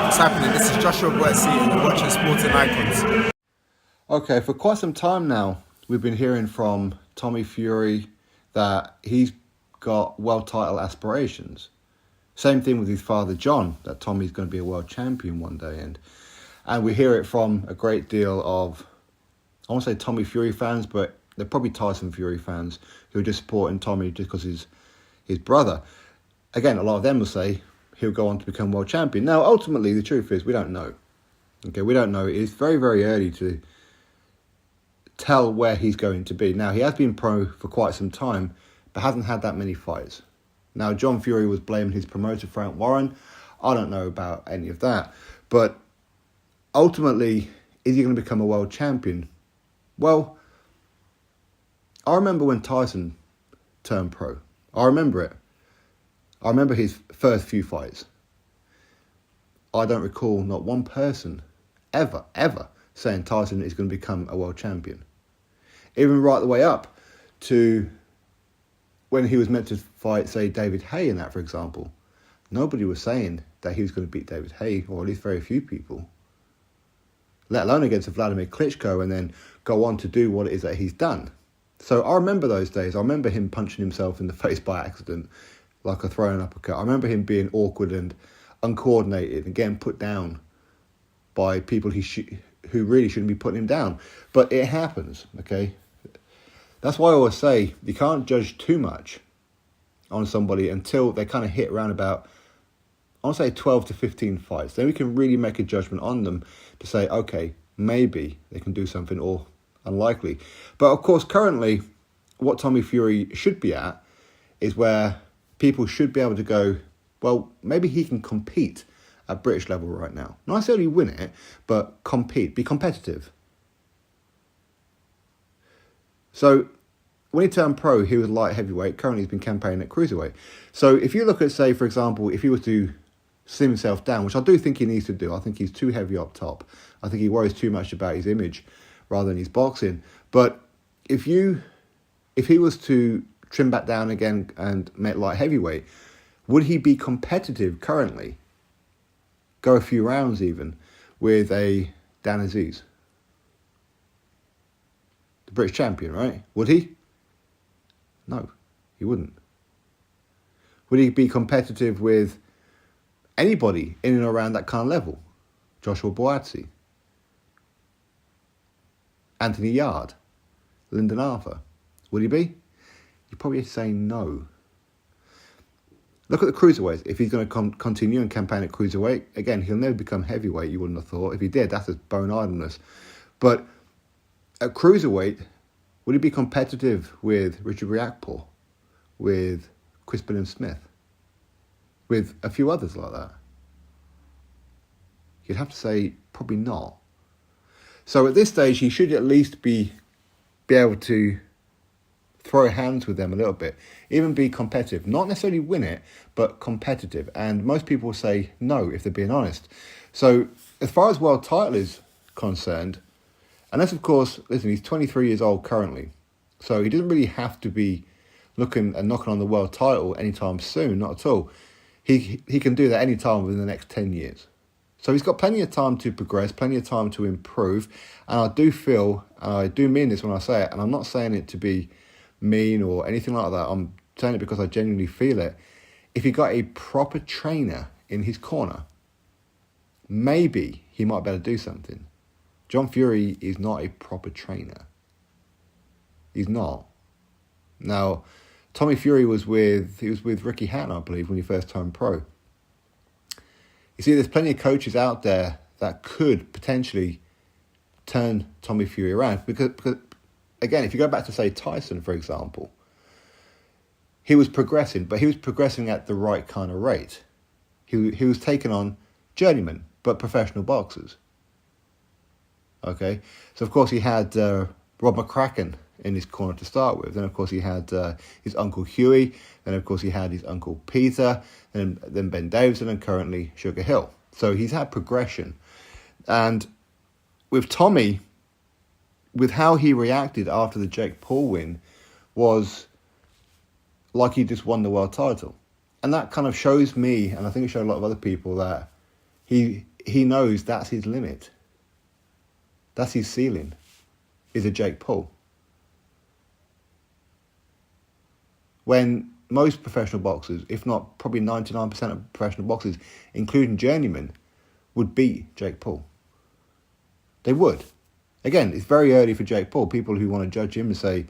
What's happening? This is Joshua Boetsi and you're watching Sporting Icons. Okay, for quite some time now, we've been hearing from Tommy Fury that he's got world title aspirations. Same thing with his father, John, that Tommy's going to be a world champion one day. And we hear it from a great deal of, I won't say Tommy Fury fans, but they're probably Tyson Fury fans who are just supporting Tommy just because he's his brother. Again, a lot of them will say he'll go on to become world champion. Now, ultimately, the truth is we don't know. Okay, we don't know. It's very, very early to tell where he's going to be. Now, he has been pro for quite some time, but hasn't had that many fights. Now, John Fury was blaming his promoter, Frank Warren. I don't know about any of that. But ultimately, is he going to become a world champion? Well, I remember when Tyson turned pro. I remember it. I remember his first few fights. I don't recall not one person ever saying Tyson is going to become a world champion. Even right the way up to when he was meant to fight, say, David Haye in that, for example. Nobody was saying that he was going to beat David Haye, or at least very few people. Let alone against Vladimir Klitschko and then go on to do what it is that he's done. So I remember those days. I remember him punching himself in the face by accident, like a thrown uppercut. I remember him being awkward and uncoordinated and getting put down by people who really shouldn't be putting him down. But it happens, okay? That's why I always say you can't judge too much on somebody until they kind of hit around about, I want to say 12 to 15 fights. Then we can really make a judgment on them to say, okay, maybe they can do something, or unlikely. But of course, currently, what Tommy Fury should be at is where people should be able to go, well, maybe he can compete at British level right now. Not necessarily win it, but compete, be competitive. So when he turned pro, he was light heavyweight. Currently, he's been campaigning at cruiserweight. So if you look at, say, for example, if he was to slim himself down, which I do think he needs to do. I think he's too heavy up top. I think he worries too much about his image rather than his boxing. But if he was to trim back down again and make light heavyweight, would he be competitive currently? Go a few rounds even with a Dan Aziz, the British champion, right? Would he? No, he wouldn't. Would he be competitive with anybody in and around that kind of level? Joshua Boetsi, Anthony Yard, Lyndon Arthur. Would he be? You'd probably say no. Look at the cruiserweights. If he's going to continue and campaign at cruiserweight, again, he'll never become heavyweight, you wouldn't have thought. If he did, that's just bone idleness. But at cruiserweight, would he be competitive with Richard Riakporhe, with Crispin and Smith, with a few others like that? You'd have to say probably not. So at this stage, he should at least be able to throw hands with them a little bit, even be competitive. Not necessarily win it, but competitive. And most people will say no if they're being honest. So as far as world title is concerned, unless of course, listen, he's 23 years old currently. So he doesn't really have to be looking and knocking on the world title anytime soon, not at all. He can do that anytime within the next 10 years. So he's got plenty of time to progress, plenty of time to improve. And I do feel, and I do mean this when I say it, and I'm not saying it to be mean or anything like that. I'm saying it because I genuinely feel it. If he got a proper trainer in his corner, maybe he might be able to do something. John Fury is not a proper trainer. He's not. Now, Tommy Fury was with Ricky Hatton, I believe, when he first turned pro. You see, there's plenty of coaches out there that could potentially turn Tommy Fury around. Because again, if you go back to, say, Tyson, for example, he was progressing, but he was progressing at the right kind of rate. He was taking on journeymen, but professional boxers. Okay? So, of course, he had Rob McCracken in his corner to start with. Then, of course, he had his Uncle Huey. Then, of course, he had his Uncle Peter. Then Ben Davison, and currently Sugar Hill. So he's had progression. And with Tommy, with how he reacted after the Jake Paul win, was like he just won the world title. And that kind of shows me, and I think it showed a lot of other people, that he he knows that's his limit. That's his ceiling, is a Jake Paul. When most professional boxers, if not probably 99% of professional boxers, including journeymen, would beat Jake Paul. They would. Again, it's very early for Jake Paul. People who want to judge him and say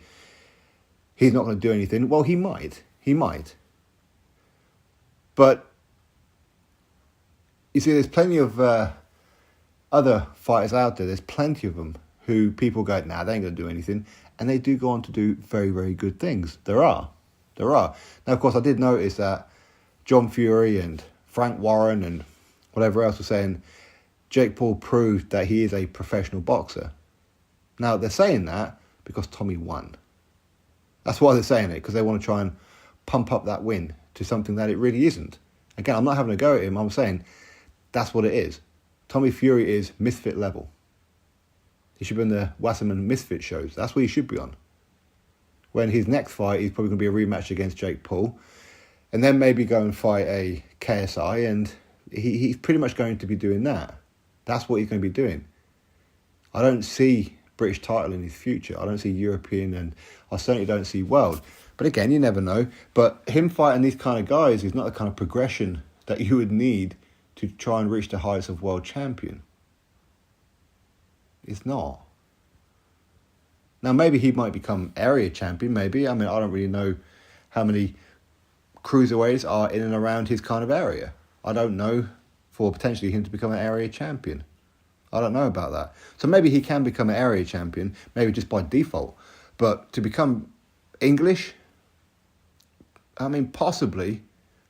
he's not going to do anything, well, he might. He might. But you see, there's plenty of other fighters out there. There's plenty of them who people go, nah, they ain't going to do anything. And they do go on to do very, very good things. There are. Now, of course, I did notice that John Fury and Frank Warren and whatever else was saying Jake Paul proved that he is a professional boxer. Now, they're saying that because Tommy won. That's why they're saying it, because they want to try and pump up that win to something that it really isn't. Again, I'm not having a go at him. I'm saying that's what it is. Tommy Fury is misfit level. He should be on the Wasserman Misfit shows. That's what he should be on. When his next fight, he's probably going to be a rematch against Jake Paul. And then maybe go and fight a KSI. And he's pretty much going to be doing that. That's what he's going to be doing. I don't see British title in his future. I don't see European, and I certainly don't see world. But again, you never know. But him fighting these kind of guys is not the kind of progression that you would need to try and reach the heights of world champion. It's not. Now, maybe he might become area champion, maybe. I mean, I don't really know how many cruiserweights are in and around his kind of area. I don't know for potentially him to become an area champion. I don't know about that. So maybe he can become an area champion, maybe just by default. But to become English, I mean, possibly.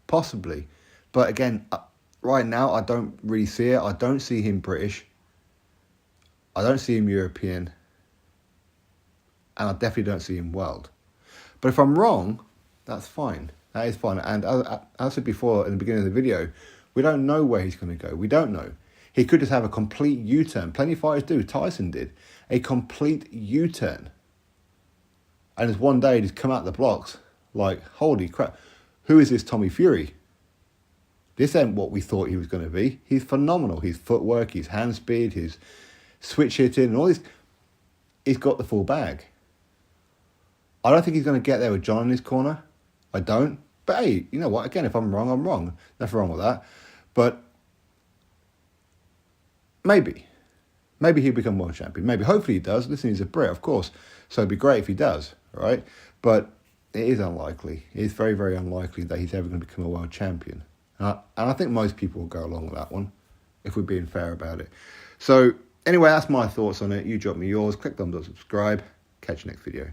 But again, right now, I don't really see it. I don't see him British. I don't see him European. And I definitely don't see him world. But if I'm wrong, that's fine. That is fine. And as I said before in the beginning of the video, we don't know where he's going to go. We don't know. He could just have a complete U-turn. Plenty of fighters do. Tyson did. A complete U-turn. And just one day just come out the blocks like, holy crap, who is this Tommy Fury? This ain't what we thought he was going to be. He's phenomenal. His footwork, his hand speed, his switch hitting, and all this. He's got the full bag. I don't think he's going to get there with John in his corner. I don't. But hey, you know what? Again, if I'm wrong, I'm wrong. Nothing wrong with that. But maybe he'll become world champion. Maybe. Hopefully he does. Listen, he's a Brit, of course. So it'd be great if he does, right? But it is unlikely. It is very, very unlikely that he's ever going to become a world champion. And I think most people will go along with that one, if we're being fair about it. So anyway, that's my thoughts on it. You drop me yours. Click thumbs up, subscribe. Catch you next video.